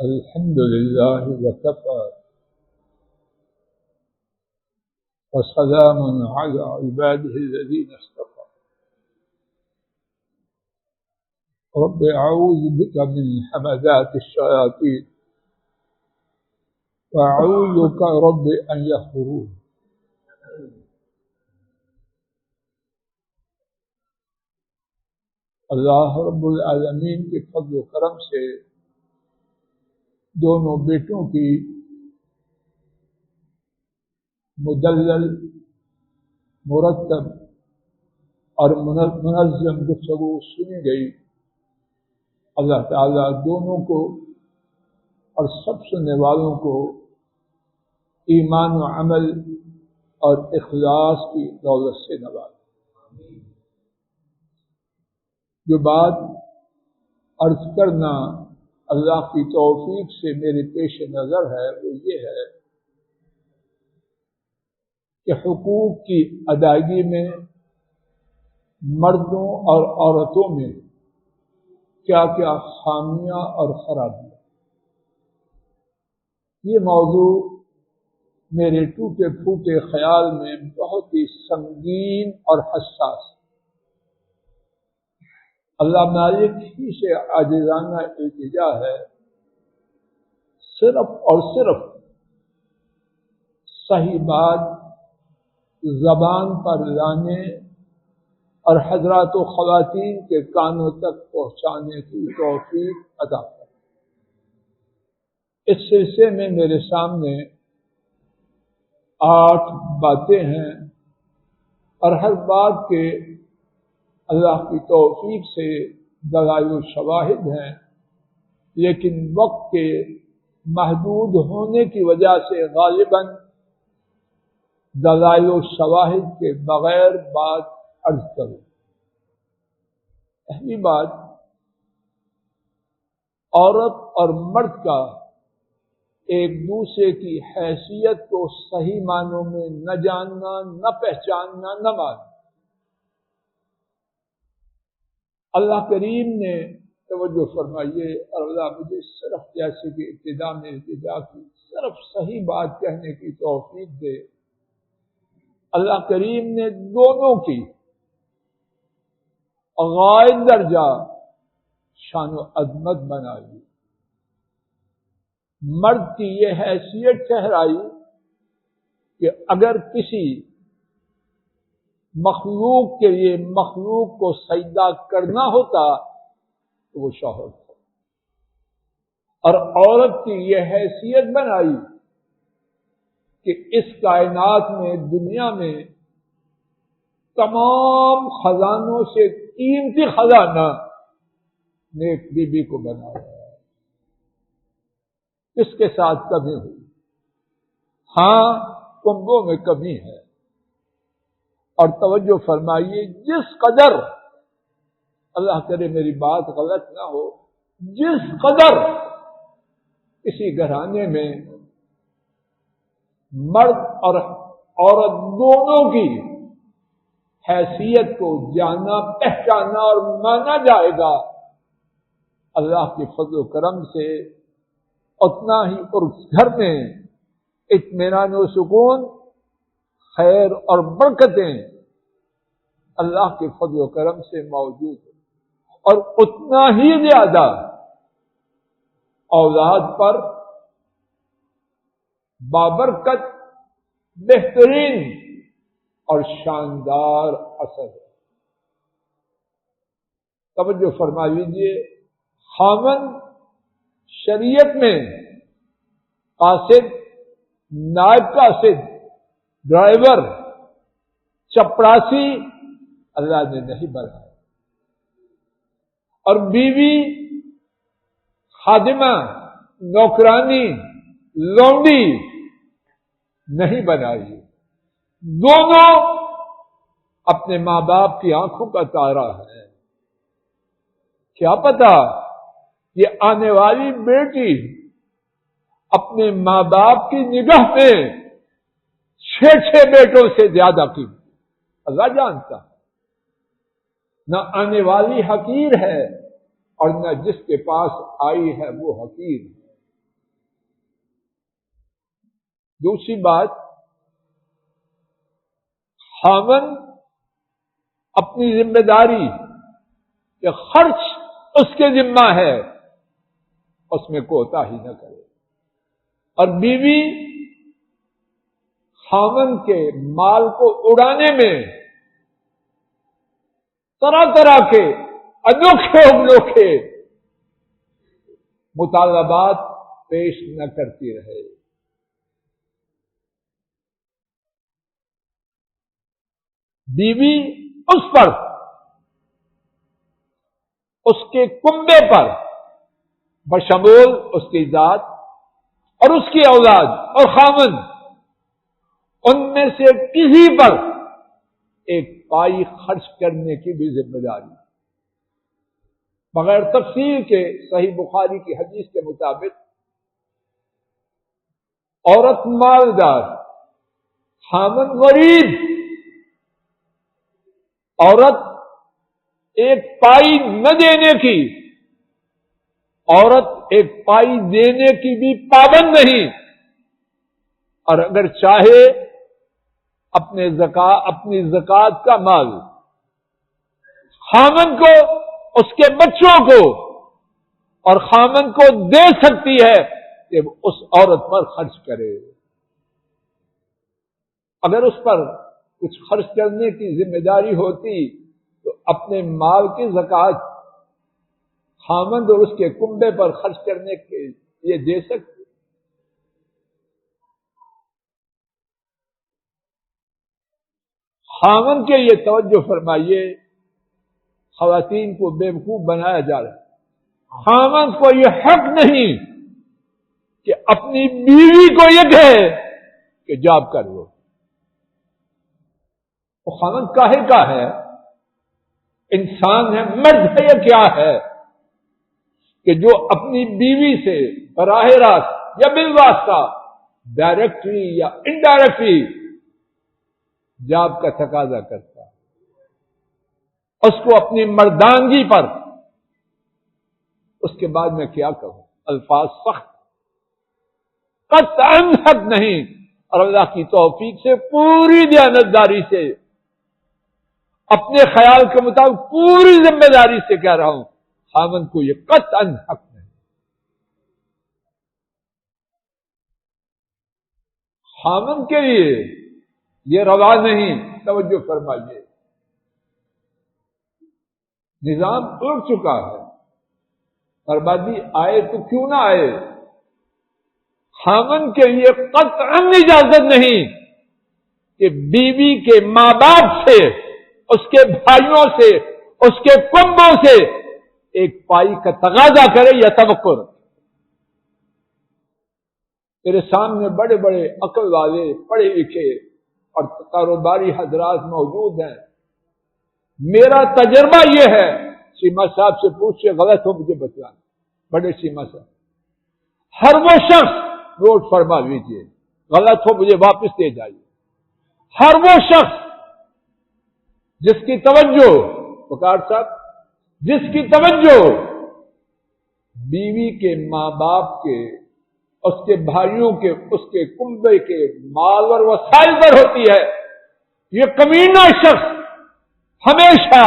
الحمد لله وكفى وسلام على عباده الذين اصطفى. رب أعوذ بك من همزات الشياطين وأعوذ بك رب أن يحضرون. اللہ رب العالمین کے فضل و کرم سے دونوں بیٹوں کی مدلل، مرتب اور منظم گفتگو سنی گئی. اللہ تعالیٰ دونوں کو اور سب سننے والوں کو ایمان و عمل اور اخلاص کی دولت سے نوازے. جو بات عرض کرنا اللہ کی توفیق سے میرے پیش نظر ہے وہ یہ ہے کہ حقوق کی ادائیگی میں مردوں اور عورتوں میں کیا کیا خامیاں اور خرابیاں. یہ موضوع میرے ٹوٹے پھوٹے خیال میں بہت ہی سنگین اور حساس. اللہ مالک ہی سے عاجزانہ التجا ہے صرف اور صرف صحیح بات زبان پر لانے اور حضرات و خواتین کے کانوں تک پہنچانے کی توفیق عطا کرے. اس سلسلے میں میرے سامنے 8 باتیں ہیں اور ہر بات کے اللہ کی توفیق سے دلائل و شواہد ہیں، لیکن وقت کے محدود ہونے کی وجہ سے غالباً دلائل و شواہد کے بغیر بات عرض کروں. پہلی بات، عورت اور مرد کا ایک دوسرے کی حیثیت کو صحیح معنوں میں نہ جاننا، نہ پہچاننا، نہ ماننا. اللہ کریم نے توجہ فرمائیے اور اللہ مجھے صرف جیسے کہ ابتدا میں التجا کی صرف صحیح بات کہنے کی توفیق دے. اللہ کریم نے دونوں کی غائب درجہ شان و عظمت بنائی. مرد کی یہ حیثیت ٹھہرائی کہ اگر کسی مخلوق کے لیے مخلوق کو سجدہ کرنا ہوتا تو وہ شوہر تھا، اور عورت کی یہ حیثیت بنائی کہ اس کائنات میں، دنیا میں تمام خزانوں سے قیمتی خزانہ نیک بی بی کو بنایا ہے. اس کے ساتھ کمی ہوئی، ہاں کنبوں میں کمی ہے. اور توجہ فرمائیے، جس قدر، اللہ کرے میری بات غلط نہ ہو، جس قدر کسی گھرانے میں مرد اور عورت دونوں کی حیثیت کو جانا، پہچانا اور مانا جائے گا، اللہ کے فضل و کرم سے اتنا ہی اس گھر میں اطمینان و سکون، خیر اور برکتیں اللہ کے فضل و کرم سے موجود ہیں. اور اتنا ہی زیادہ اولاد پر بابرکت، بہترین اور شاندار اثر ہے. توجہ فرما لیجیے، خاوند شریعت میں قاصد، نائب قاصد، ڈرائیور، چپراسی اللہ نے نہیں بنایا، اور بیوی خادمہ، نوکرانی، لونڈی نہیں بنائی. دونوں اپنے ماں باپ کی آنکھوں کا تارا ہے. کیا پتا یہ آنے والی بیٹی اپنے ماں باپ کی نگاہ میں 6 بیٹوں سے زیادہ کی، اللہ جانتا. نہ آنے والی حقیر ہے اور نہ جس کے پاس آئی ہے وہ حقیر ہے. دوسری بات، خاوند اپنی ذمہ داری کہ خرچ اس کے ذمہ ہے، اس میں کوتاہی نہ کرے، اور بیوی خاوند کے مال کو اڑانے میں طرح طرح کے انوکھے انوکھے مطالبات پیش نہ کرتی رہے۔ بیوی اس پر، اس کے کنبے پر، بشمول اس کی ذات اور اس کی اولاد اور خاوند، ان میں سے کسی پر ایک پائی خرچ کرنے کی بھی ذمہ داری، بغیر تفصیل کے صحیح بخاری کی حدیث کے مطابق عورت مالدار، خاوند غریب، عورت ایک پائی نہ دینے کی، عورت ایک پائی دینے کی بھی پابند نہیں، اور اگر چاہے اپنی زکوٰۃ کا مال خاوند کو، اس کے بچوں کو اور خاوند کو دے سکتی ہے کہ وہ اس عورت پر خرچ کرے۔ اگر اس پر کچھ خرچ کرنے کی ذمہ داری ہوتی تو اپنے مال کی زکوٰۃ خاوند اور اس کے کنبے پر خرچ کرنے کے لیے دے سکتی۔ خاوند کے یہ توجہ فرمائیے، خواتین کو بیوقوف بنایا جا رہا ہے۔ خاوند کو یہ حق نہیں کہ اپنی بیوی کو یہ کہے کہ جاب کر لو۔ وہ خاوند کاہے کا ہے؟ انسان ہے، مرد ہے یا کیا ہے کہ جو اپنی بیوی سے براہ راست یا بالواسطہ، ڈائریکٹلی یا انڈائریکٹلی جاب کا تقاضا کرتا ہے، اس کو اپنی مردانگی پر، اس کے بعد میں کیا کہوں، الفاظ سخت، قطعاً حق نہیں، اور اللہ کی توفیق سے پوری دیانتداری سے، اپنے خیال کے مطابق پوری ذمہ داری سے کہہ رہا ہوں، خاوند کو یہ قطعاً حق نہیں۔ خاوند کے لیے یہ روا نہیں، توجہ فرمائیے، نظام اڑ چکا ہے، بربادی آئے تو کیوں نہ آئے، خاوند کے لیے قطعاً اجازت نہیں کہ بیوی کے ماں باپ سے، اس کے بھائیوں سے، اس کے کنبوں سے ایک پائی کا تقاضا کرے یا توقع رکھے۔ میرے سامنے بڑے بڑے عقل والے، پڑھے لکھے اور کاروباری حضرات موجود ہیں، میرا تجربہ یہ ہے، سیما صاحب سے پوچھے، غلط ہو مجھے بتلانا، بڑے سیما صاحب، ہر وہ شخص، نوٹ فرما لیجیے، غلط ہو مجھے واپس دے جائیے، ہر وہ شخص جس کی توجہ، وقار صاحب، جس کی توجہ بیوی کے ماں باپ کے، اس کے بھائیوں کے، اس کے کنبے کے مال اور وسائل پر ہوتی ہے، یہ کمینہ شخص ہمیشہ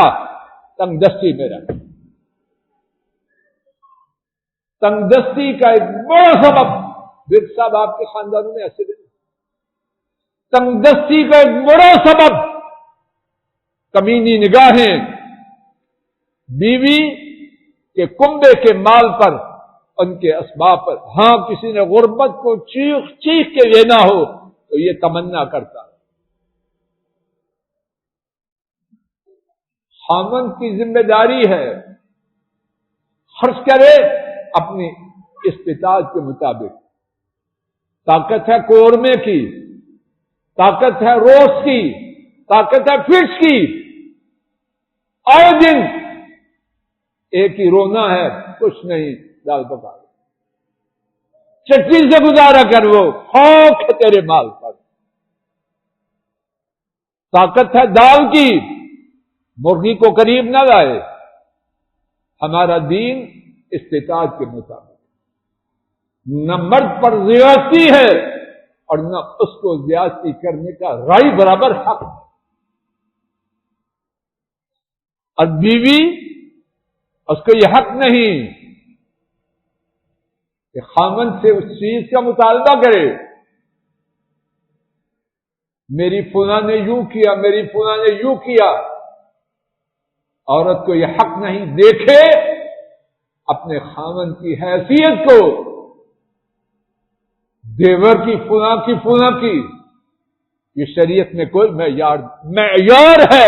تنگ دستی میں رہتا۔ تنگ دستی کا ایک بڑا سبب، ورد صاحب آپ کے خاندانوں میں ایسے نہیں، تنگ دستی کا ایک بڑا سبب کمینی نگاہیں، بیوی کے کنبے کے مال پر، ان کے اسباب پر۔ ہاں کسی نے غربت کو چیخ چیخ کے لینا ہو تو یہ تمنا کرتا ہے۔ خاوند کی ذمہ داری ہے خرچ کرے اپنی استطاعت کے مطابق، طاقت ہے قورمے کی، طاقت ہے روز کی، طاقت ہے فش کی، آئے دن ایک ہی رونا ہے، کچھ نہیں، دال پکا چٹنی سے گزارا کر، وہ خوف ہے تیرے مال پر۔ طاقت ہے دال کی، مرغی کو قریب نہ لائے۔ ہمارا دین استطاعت کے مطابق، نہ مرد پر زیادتی ہے اور نہ اس کو زیادتی کرنے کا رائی برابر حق. اور بیوی اس کو یہ حق نہیں کہ خامند سے اس چیز کا مطالبہ کرے. میری فلاں نے یوں کیا، میری فلاں نے یوں کیا. عورت کو یہ حق نہیں. دیکھے اپنے خامند کی حیثیت کو، دیور کی فلاں کی. یہ شریعت میں کوئی معیار ہے.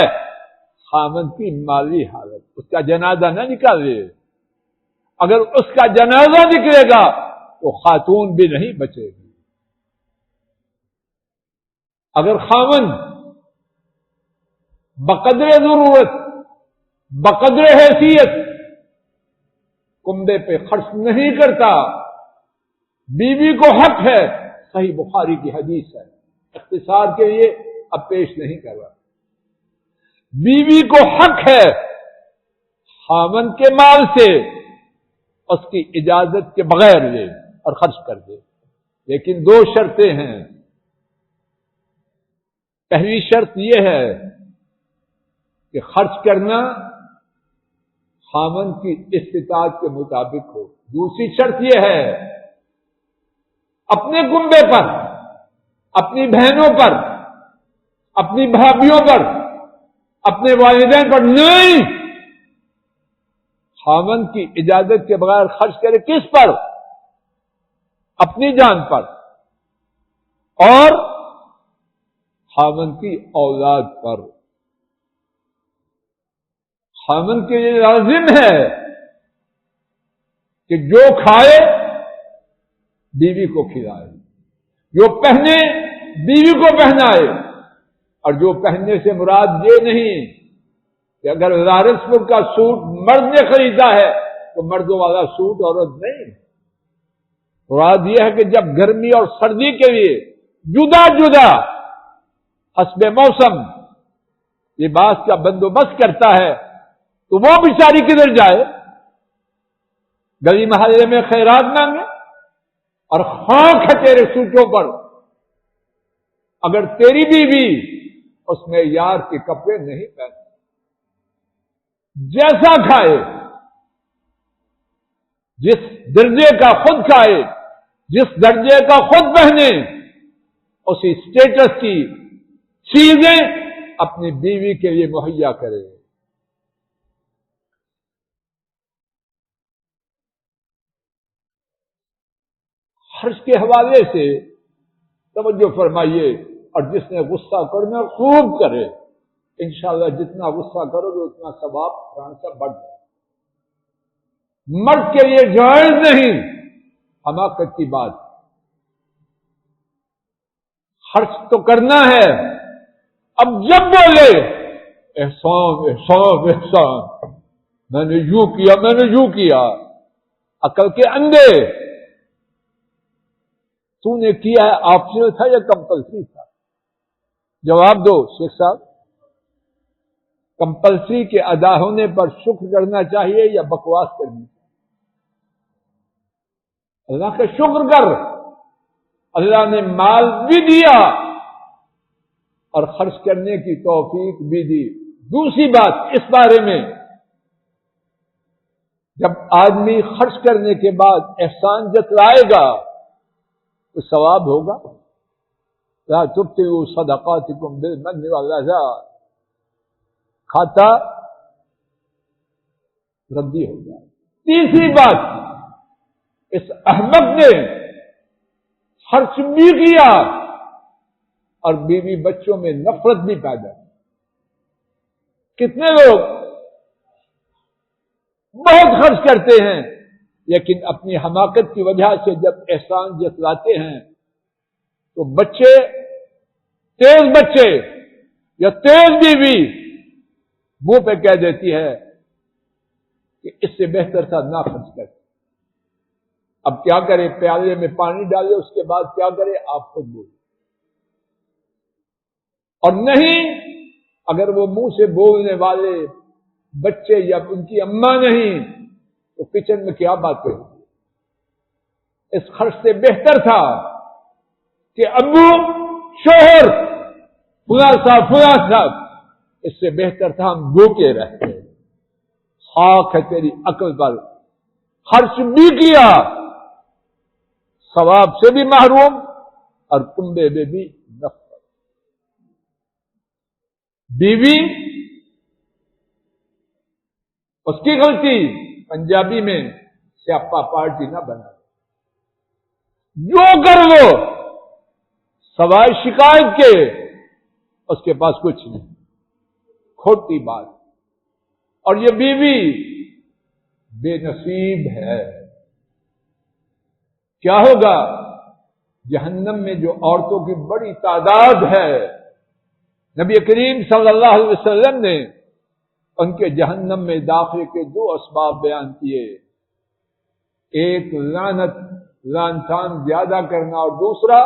خامند کی مالی حالت، اس کا جنازہ نہ نکالے. اگر اس کا جنازہ نکلے گا تو خاتون بھی نہیں بچے گی. اگر خامند بقدر ضرورت، بقدر حیثیت کمبے پہ خرچ نہیں کرتا، بیوی کو حق ہے. صحیح بخاری کی حدیث ہے، اختصار کے لیے اب پیش نہیں کر رہا. بیوی کو حق ہے خامند کے مال سے اس کی اجازت کے بغیر لے اور خرچ کر دے. لیکن دو شرطیں ہیں. پہلی شرط یہ ہے کہ خرچ کرنا خامند کی استطاعت کے مطابق ہو. دوسری شرط یہ ہے اپنے کنبے پر، اپنی بہنوں پر، اپنی بھابھیوں پر، اپنے والدین پر نہیں. خامند کی اجازت کے بغیر خرچ کرے. کس پر؟ اپنی جان پر اور خامند کی اولاد پر. خامند کے لیے لازم ہے کہ جو کھائے بیوی کو کھلائے، جو پہنے بیوی کو پہنائے. اور جو پہننے سے مراد یہ نہیں کہ اگر لارنسپور کا سوٹ مرد نے خریدا ہے تو مردوں والا سوٹ عورت نہیں. مراد یہ ہے کہ جب گرمی اور سردی کے لیے جدا جدا حسب موسم لباس کا بندوبست کرتا ہے تو وہ بیچاری کدھر جائے؟ گلی محلے میں خیرات مانگے اور خاک ہے تیرے سوٹوں پر. اگر تیری بیوی اس میں یار کے کپڑے نہیں پہنتے، جیسا کھائے، جس درجے کا خود کھائے، جس درجے کا خود پہنے، اسی اسٹیٹس کی چیزیں اپنی بیوی کے لیے مہیا کرے. خرچ کے حوالے سے توجہ فرمائیے. اور جس نے غصہ کرنا خوب کرے. انشاءاللہ جتنا غصہ کرو گے اتنا ثواب قرآن سے بڑھ جائے. مرد کے لیے جائز نہیں حماقت کی بات. خرچ تو کرنا ہے. اب جب بولے احسان احسان احسان، میں نے یوں کیا، میں نے یوں کیا، عقل کے اندھے. تو نے کیا ہے آپشنل تھا یا کمپلسری تھا؟ جواب دو شیخ صاحب. کمپلسری کے ادا ہونے پر شکر کرنا چاہیے یا بکواس کرنی چاہیے؟ اللہ کا شکر کر. اللہ نے مال بھی دیا اور خرچ کرنے کی توفیق بھی دی. دوسری بات اس بارے میں، جب آدمی خرچ کرنے کے بعد احسان جتلائے گا تو ثواب ہوگا. لا تبطلوا صدقاتکم بالمن والأذى. کھاتا ردی ہو جائے. تیسری بات، اس احمق نے خرچ بھی کیا اور بیوی بچوں میں نفرت بھی پیدا کی. کتنے لوگ بہت خرچ کرتے ہیں لیکن اپنی حماقت کی وجہ سے جب احسان جتلاتے ہیں تو بچے، تیز بچے یا تیز بیوی منہ پہ کہہ دیتی ہے کہ اس سے بہتر تھا نہ خرچ کر. اب کیا کرے؟ پیالے میں پانی ڈالے، اس کے بعد کیا کرے آپ خود بولے. اور نہیں، اگر وہ منہ سے بولنے والے بچے یا ان کی اماں نہیں تو کچن میں کیا باتیں ہوئی. اس خرچ سے بہتر تھا کہ ابو شوہر فلاں صاحب اس سے بہتر تھا ہم بھوکے رہتے. خاک ہے تیری عقل پر، خرچ بھی کیا، ثواب سے بھی محروم اور کنبے میں بھی نفرت. بیوی اس کی غلطی، پنجابی میں سیاپا پارٹی نہ بنا، جو کر وہ سوائے شکایت کے اس کے پاس کچھ نہیں. کھوٹی بات. اور یہ بیوی بے نصیب ہے. کیا ہوگا؟ جہنم میں جو عورتوں کی بڑی تعداد ہے، نبی کریم صلی اللہ علیہ وسلم نے ان کے جہنم میں داخلے کے 2 اسباب بیان کیے. ایک لعن طعن زیادہ کرنا، اور دوسرا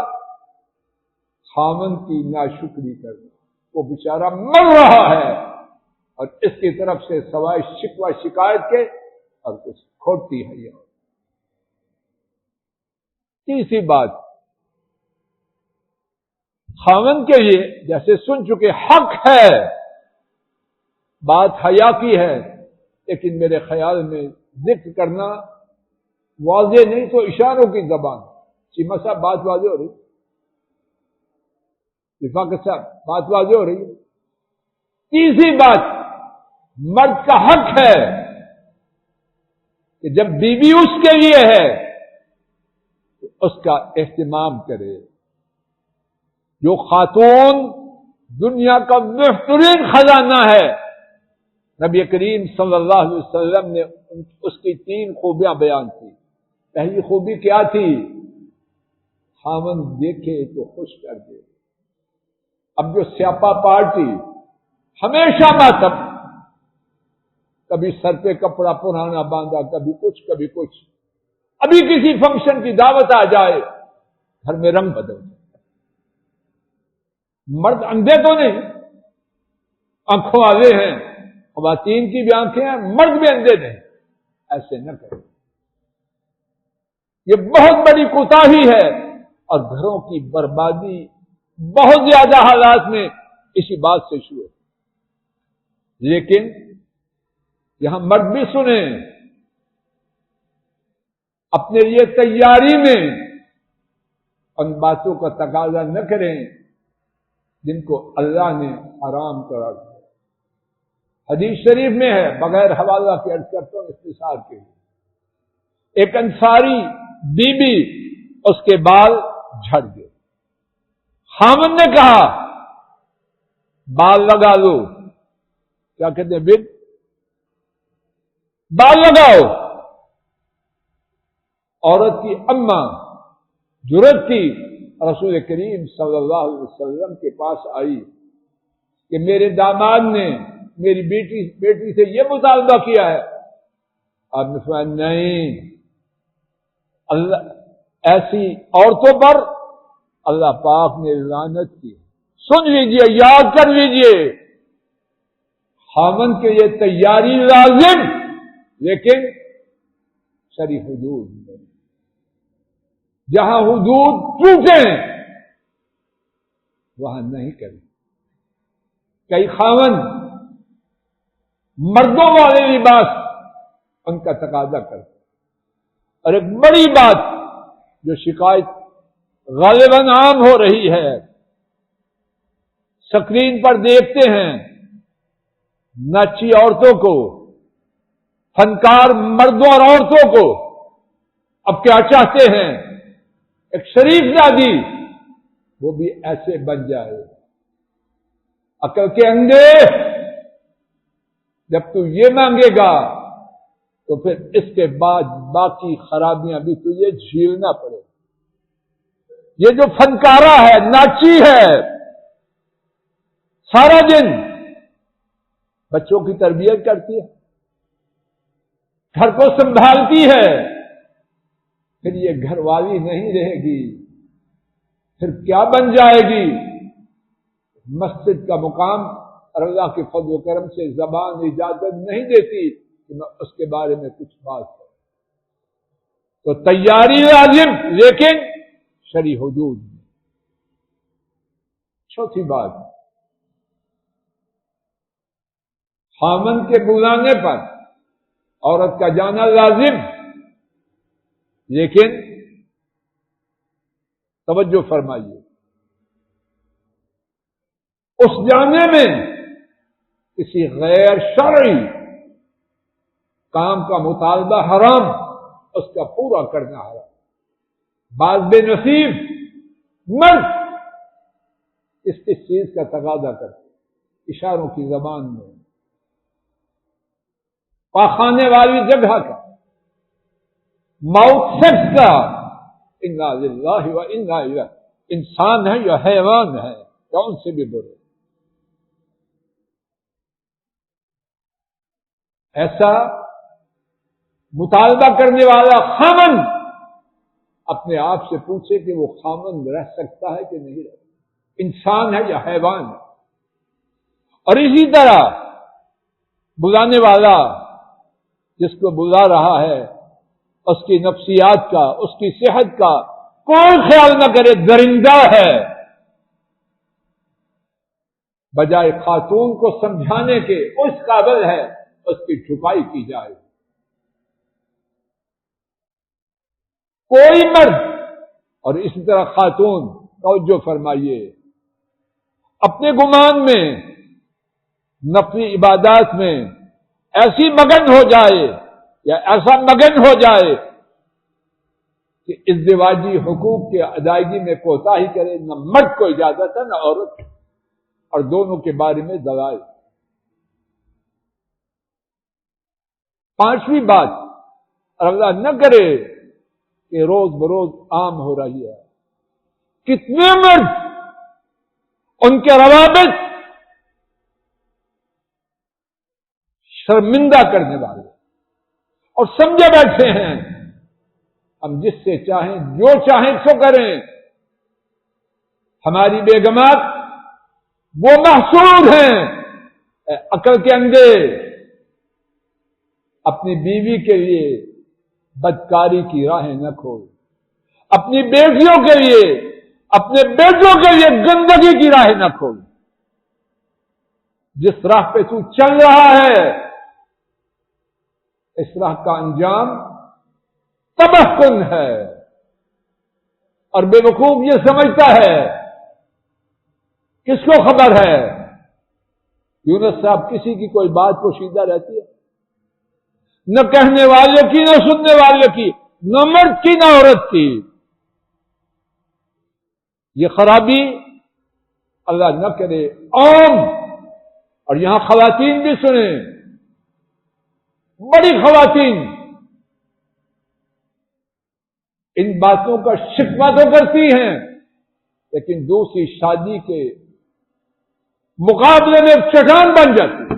خاوند کی ناشکری کرنا. وہ بیچارہ مر رہا ہے اور اس کی طرف سے سوائے شکوہ شکایت کے اور کچھ. کھوٹی ہے یہ. تیسری بات، خاوند کے لیے جیسے سن چکے حق ہے، بات حیا کی ہے، لیکن میرے خیال میں ذکر کرنا واضح نہیں تو اشاروں کی زبان. چیمہ صاحب بات واضح ہو رہی؟ رفاقت صاحب بات واضح ہو رہی ہے؟ تیسری بات، مرد کا حق ہے کہ جب بیوی اس کے لیے ہے تو اس کا اہتمام کرے. جو خاتون دنیا کا بہترین خزانہ ہے، نبی کریم صلی اللہ علیہ وسلم نے اس کی 3 خوبیاں بیان کی. پہلی خوبی کیا تھی؟ خاوند دیکھے تو خوش کر دے. اب جو سیاپا پارٹی ہمیشہ ماتم، کبھی سر پہ کپڑا پرانا باندھا، کبھی کچھ، ابھی کسی فنکشن کی دعوت آ جائے گھر میں رنگ بدل جائے. مرد اندھے تو نہیں، آنکھوں والے ہیں، خواتین کی بھی آنکھیں ہیں، مرد بھی اندھے نہیں. ایسے نہ کریں، یہ بہت بڑی کوتاہی ہے اور گھروں کی بربادی بہت زیادہ حالات میں اسی بات سے شروع. لیکن یہاں مرد بھی سنیں، اپنے لیے تیاری میں ان باتوں کا تقاضا نہ کریں جن کو اللہ نے حرام قرار دیا. حدیث شریف میں ہے، بغیر حوالہ کے عرض کرتا ہوں اختصار کے لیے. ایک انصاری بی بی، اس کے بال جھڑ گئے. خاوند نے کہا بال لگا لو. کیا کہتے ہیں؟ بل بال لگاؤ. عورت کی اماں جرأت کی رسول کریم صلی اللہ علیہ وسلم کے پاس آئی کہ میرے داماد نے میری بیٹی سے یہ مطالبہ کیا ہے. آپ نے فرمایا نہیں، اللہ ایسی عورتوں پر اللہ پاک نے لعنت کی. سن لیجئے، یاد کر لیجئے، خاوند کے لیے تیاری لازم، لیکن شرعی حدود میں. جہاں حدود ٹوٹیں وہاں نہیں کریں. کئی خاوند مردوں والے لباس ان کا تقاضا کرتے. اور ایک بڑی بات جو شکایت غالباً عام ہو رہی ہے، سکرین پر دیکھتے ہیں ناچی عورتوں کو، فنکار مردوں اور عورتوں کو. اب کیا چاہتے ہیں؟ ایک شریف زادی وہ بھی ایسے بن جائے. عقل کے اندھے، جب تو یہ مانگے گا تو پھر اس کے بعد باقی خرابیاں بھی تجھے جھیلنا پڑے. یہ جو فنکارہ ہے، ناچی ہے، سارا دن بچوں کی تربیت کرتی ہے، گھر کو سنبھالتی ہے، پھر یہ گھر والی نہیں رہے گی، پھر کیا بن جائے گی؟ مسجد کا مقام اور اللہ کے فضل و کرم سے زبان اجازت نہیں دیتی کہ میں اس کے بارے میں کچھ بات کروں. تو تیاری لازم، لیکن شرعی حدود میں. چوتھی بات، خامن کے بلانے پر عورت کا جانا لازم، لیکن توجہ فرمائیے، اس جانے میں کسی غیر شرعی کام کا مطالبہ حرام، اس کا پورا کرنا حرام۔ بعض بے نصیب مرد اس چیز کا تقاضا کرتے، اشاروں کی زبان میں، پاخانے والی جگہ کا، موت سیکس کا، انا للہ و انا الیہ، انسان ہے یا حیوان ہے، کون سے بھی برے، ایسا مطالبہ کرنے والا خامن اپنے آپ سے پوچھے کہ وہ خامن رہ سکتا ہے کہ نہیں رہ سکتا، انسان ہے یا حیوان ہے۔ اور اسی طرح بلانے والا جس کو بلا رہا ہے، اس کی نفسیات کا، اس کی صحت کا کوئی خیال نہ کرے، درندہ ہے، بجائے خاتون کو سمجھانے کے اس قابل ہے، اس کی چھپائی کی جائے۔ کوئی مرد اور اسی طرح خاتون، توجہ فرمائیے، اپنے گمان میں، نفلی عبادات میں ایسی مگن ہو جائے یا ایسا مگن ہو جائے کہ ازدواجی حقوق کی ادائیگی میں کوتاہی کرے، نہ مرد کو اجازت ہے نہ عورت، اور دونوں کے بارے میں دلائل۔ پانچویں بات، اور اللہ نہ کرے کہ روز بروز عام ہو رہی ہے، کتنے مرد ان کے روابط شرمندہ کرنے والے اور سمجھے بیٹھے ہیں، ہم جس سے چاہیں جو چاہیں سو کریں، ہماری بیگمات وہ محسود ہیں، عقل کے اندھے، اپنی بیوی کے لیے بدکاری کی راہیں نہ کھول، اپنی بیٹیوں کے لیے، اپنے بیٹوں کے لیے گندگی کی راہیں نہ کھول۔ جس راہ پہ تو چل رہا ہے، اس راہ کا انجام تباہ کن ہے، اور بے وقوف یہ سمجھتا ہے، کس کو خبر ہے؟ یونس صاحب، کسی کی کوئی بات پوشیدہ رہتی ہے؟ نہ کہنے والے کی، نہ سننے والے کی، نہ مرد کی نہ عورت کی۔ یہ خرابی اللہ نہ کرے عام، اور یہاں خواتین بھی سنیں، بڑی خواتین ان باتوں کا شکوہ تو کرتی ہیں، لیکن دوسری شادی کے مقابلے میں چٹان بن جاتی،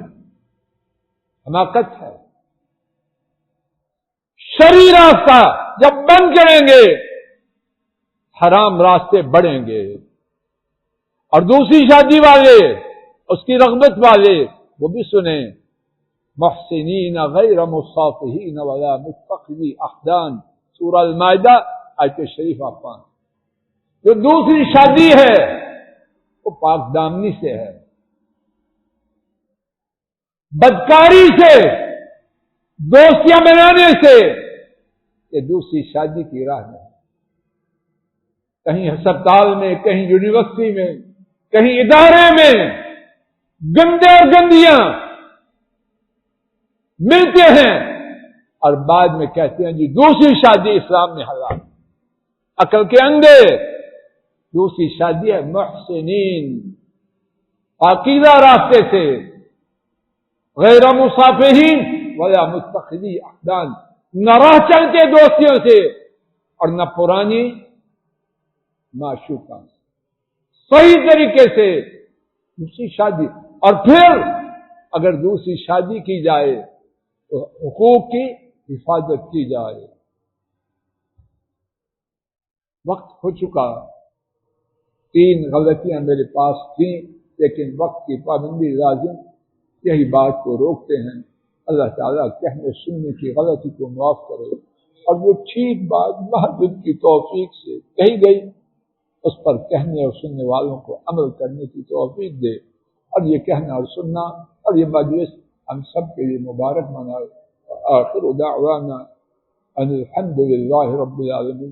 حماقت ہے۔ شرعی راستہ جب بند کریں گے، حرام راستے بڑھیں گے، اور دوسری شادی والے، اس کی رغبت والے، وہ بھی سنیں، محسنین غیر مصافحین ولا متخذی اخدان، سورہ المائدہ آیت شریفہ 5۔ جو دوسری شادی ہے وہ پاک دامنی سے ہے، بدکاری سے، دوستیاں بنانے سے، یہ دوسری شادی کی راہ ہے۔ کہیں ہسپتال میں، کہیں یونیورسٹی میں، کہیں ادارے میں گندے اور گندیاں ملتے ہیں، اور بعد میں کہتے ہیں جی دوسری شادی اسلام میں حلال۔ عقل کے اندھے، دوسری شادی ہے محسنین، پاکیزہ راستے سے، غیر مصافحین ولا متخذی اخدان، نہ راہ چلتے دوستیوں سے، اور نہ پرانی معشوقہ، صحیح طریقے سے دوسری شادی۔ اور پھر اگر دوسری شادی کی جائے تو حقوق کی حفاظت کی جائے۔ وقت ہو چکا، 3 غلطیاں میرے پاس تھیں، لیکن وقت کی پابندی لازم، یہی بات کو روکتے ہیں۔ اللہ تعالیٰ کہنے سننے کی غلطی کو معاف کرے، اور وہ ٹھیک بات محض کی توفیق سے کہی گئی اس پر کہنے اور سننے والوں کو عمل کرنے کی توفیق دے، اور یہ کہنا اور سننا اور یہ مجلس ہم سب کے لیے مبارک بنائے۔ آخر دعوانا ان الحمد للہ رب العالمین۔